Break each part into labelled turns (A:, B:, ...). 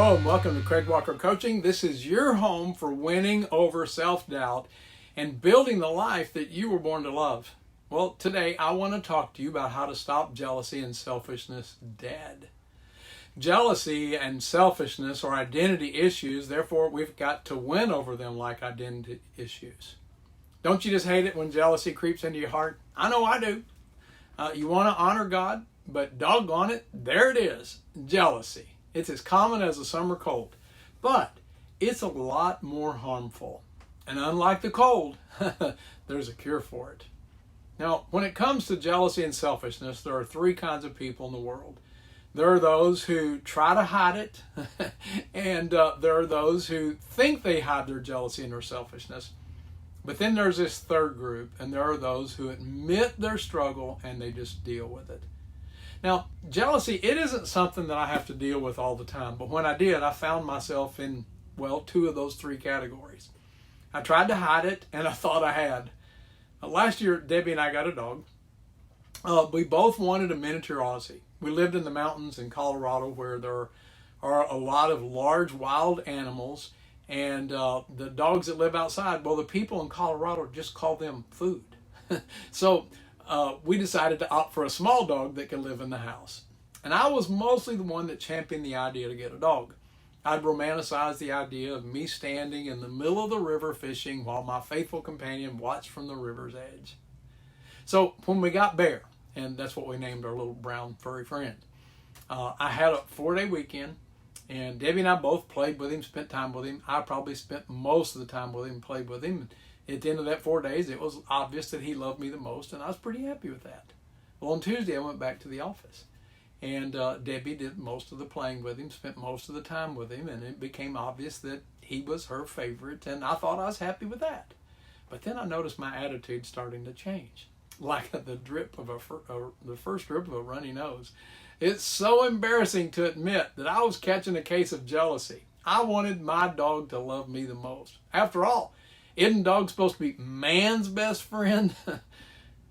A: Hello and welcome to Craig Walker Coaching. This is your home for winning over self-doubt and building the life that you were born to love. Well, today I want to talk to you about how to stop jealousy and selfishness dead. Jealousy and selfishness are identity issues, therefore we've got to win over them like identity issues. Don't you just hate it when jealousy creeps into your heart? I know I do. You want to honor God, but doggone it, there it is, jealousy. It's as common as a summer cold, but it's a lot more harmful. And unlike the cold, there's a cure for it. Now, when it comes to jealousy and selfishness, there are three kinds of people in the world. There are those who try to hide it, and there are those who think they hide their jealousy and their selfishness. But then there's this third group, and there are those who admit their struggle and they just deal with it. Now, jealousy, it isn't something that I have to deal with all the time, but when I did, I found myself in, well, two of those three categories. I tried to hide it, and I thought I had. Last year, Debbie and I got a dog. We both wanted a miniature Aussie. We lived in the mountains in Colorado where there are a lot of large wild animals, and the dogs that live outside, well, the people in Colorado just call them food. So we decided to opt for a small dog that could live in the house. And I was mostly the one that championed the idea to get a dog. I'd romanticize the idea of me standing in the middle of the river fishing while my faithful companion watched from the river's edge. So when we got Bear, and that's what we named our little brown furry friend, I had a 4-day weekend, and Debbie and I both played with him, spent time with him. I probably spent most of the time with him, played with him. At the end of that 4 days, it was obvious that he loved me the most, and I was pretty happy with that. Well, on Tuesday, I went back to the office, and Debbie did most of the playing with him, spent most of the time with him, and it became obvious that he was her favorite, and I thought I was happy with that. But then I noticed my attitude starting to change, like the drip of the first drip of a runny nose. It's so embarrassing to admit that I was catching a case of jealousy. I wanted my dog to love me the most. After all, isn't dog supposed to be man's best friend?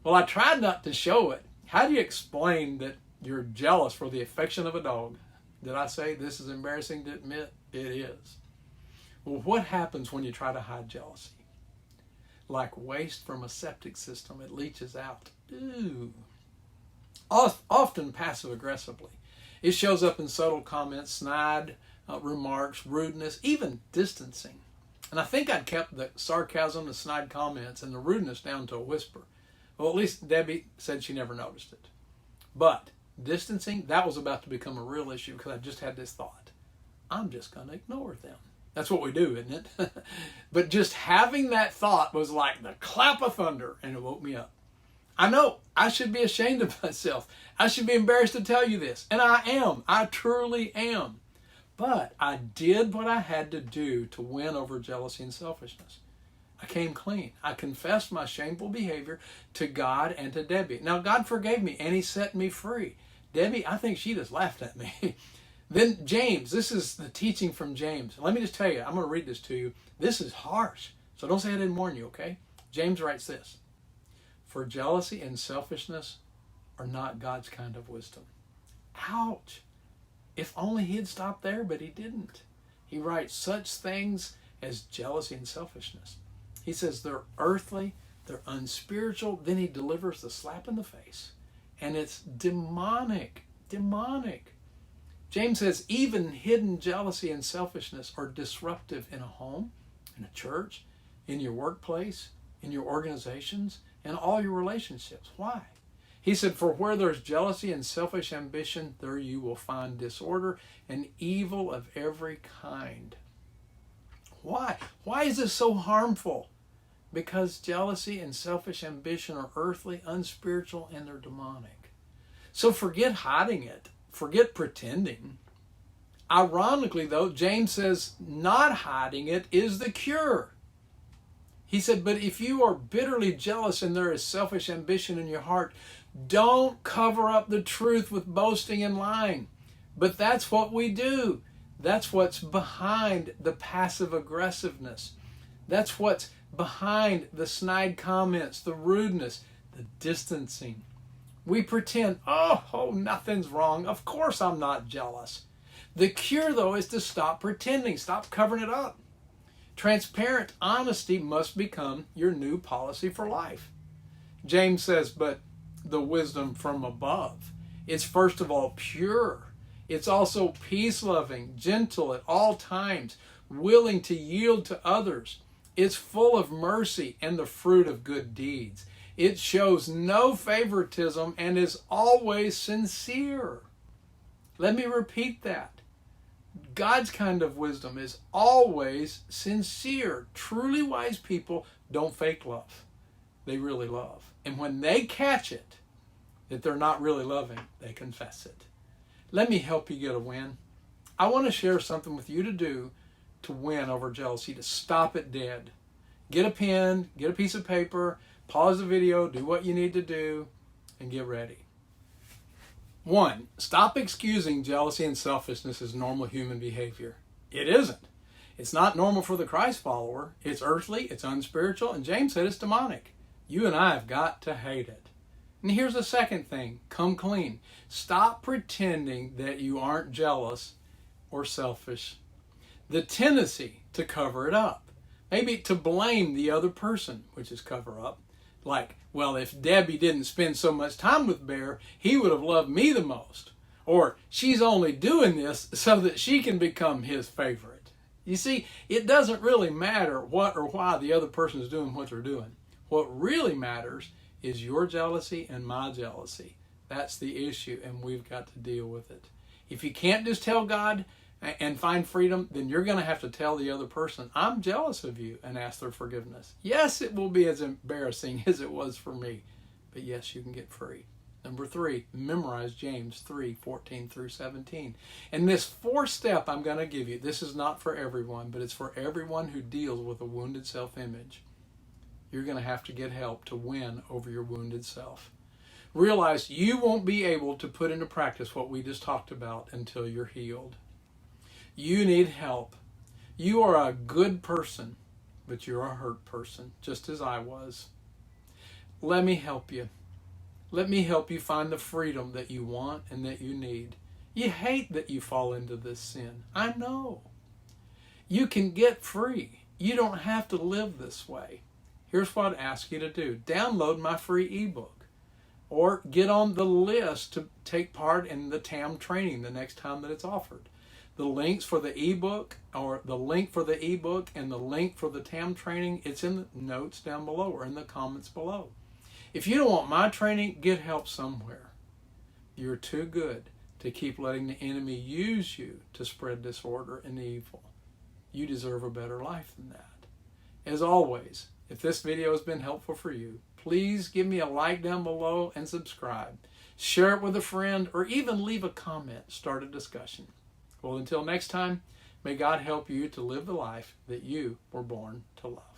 A: Well, I tried not to show it. How do you explain that you're jealous for the affection of a dog? Did I say this is embarrassing to admit? It is. Well, what happens when you try to hide jealousy? Like waste from a septic system, it leaches out. Ooh. Often passive-aggressively. It shows up in subtle comments, snide remarks, rudeness, even distancing. And I think I'd kept the sarcasm, the snide comments, and the rudeness down to a whisper. Well, at least Debbie said she never noticed it. But distancing, that was about to become a real issue because I just had this thought. I'm just going to ignore them. That's what we do, isn't it? But just having that thought was like the clap of thunder, and it woke me up. I know I should be ashamed of myself. I should be embarrassed to tell you this. And I am. I truly am. But I did what I had to do to win over jealousy and selfishness. I came clean. I confessed my shameful behavior to God and to Debbie. Now, God forgave me and he set me free. Debbie, I think she just laughed at me. Then James, this is the teaching from James. Let me just tell you, I'm going to read this to you. This is harsh, so don't say I didn't warn you, okay? James writes this: for jealousy and selfishness are not God's kind of wisdom. Ouch. If only he had stopped there, but he didn't. He writes such things as jealousy and selfishness. He says they're earthly, they're unspiritual. Then he delivers the slap in the face. And it's demonic. Demonic. James says even hidden jealousy and selfishness are disruptive in a home, in a church, in your workplace, in your organizations, and all your relationships. Why? He said, for where there's jealousy and selfish ambition, there you will find disorder and evil of every kind. Why? Why is this so harmful? Because jealousy and selfish ambition are earthly, unspiritual, and they're demonic. So forget hiding it. Forget pretending. Ironically, though, James says not hiding it is the cure. He said, but if you are bitterly jealous and there is selfish ambition in your heart, don't cover up the truth with boasting and lying. But that's what we do. That's what's behind the passive aggressiveness. That's what's behind the snide comments, the rudeness, the distancing. We pretend, oh, nothing's wrong. Of course I'm not jealous. The cure, though, is to stop pretending, stop covering it up. Transparent honesty must become your new policy for life. James says, but the wisdom from above. It's first of all pure. It's also peace-loving, gentle at all times, willing to yield to others. It's full of mercy and the fruit of good deeds. It shows no favoritism and is always sincere. Let me repeat that. God's kind of wisdom is always sincere. Truly wise people don't fake love. They really love. And when they catch it, that they're not really loving, they confess it. Let me help you get a win. I want to share something with you to do to win over jealousy, to stop it dead. Get a pen, get a piece of paper, pause the video, do what you need to do, and get ready. 1, stop excusing jealousy and selfishness as normal human behavior. It isn't. It's not normal for the Christ follower. It's earthly, it's unspiritual, and James said it's demonic. You and I have got to hate it. And here's the second thing. Come clean. Stop pretending that you aren't jealous or selfish. The tendency to cover it up. Maybe to blame the other person, which is cover up. Like, well, if Debbie didn't spend so much time with Bear, he would have loved me the most. Or she's only doing this so that she can become his favorite. You see, it doesn't really matter what or why the other person is doing what they're doing. What really matters is your jealousy and my jealousy. That's the issue, and we've got to deal with it. If you can't just tell God and find freedom, then you're going to have to tell the other person, I'm jealous of you, and ask their forgiveness. Yes, it will be as embarrassing as it was for me, but yes, you can get free. Number 3, memorize James 3:14 through 17. And this 4th step I'm going to give you, this is not for everyone, but it's for everyone who deals with a wounded self-image. You're going to have to get help to win over your wounded self. Realize you won't be able to put into practice what we just talked about until you're healed. You need help. You are a good person, but you're a hurt person, just as I was. Let me help you. Let me help you find the freedom that you want and that you need. You hate that you fall into this sin. I know. You can get free. You don't have to live this way. Here's what I'd ask you to do. Download my free ebook. Or get on the list to take part in the TAM training the next time that it's offered. The links for the ebook, or the link for the ebook and the link for the TAM training, it's in the notes down below or in the comments below. If you don't want my training, get help somewhere. You're too good to keep letting the enemy use you to spread disorder and evil. You deserve a better life than that. As always, if this video has been helpful for you, please give me a like down below and subscribe. Share it with a friend or even leave a comment. Start a discussion. Well, until next time, may God help you to live the life that you were born to love.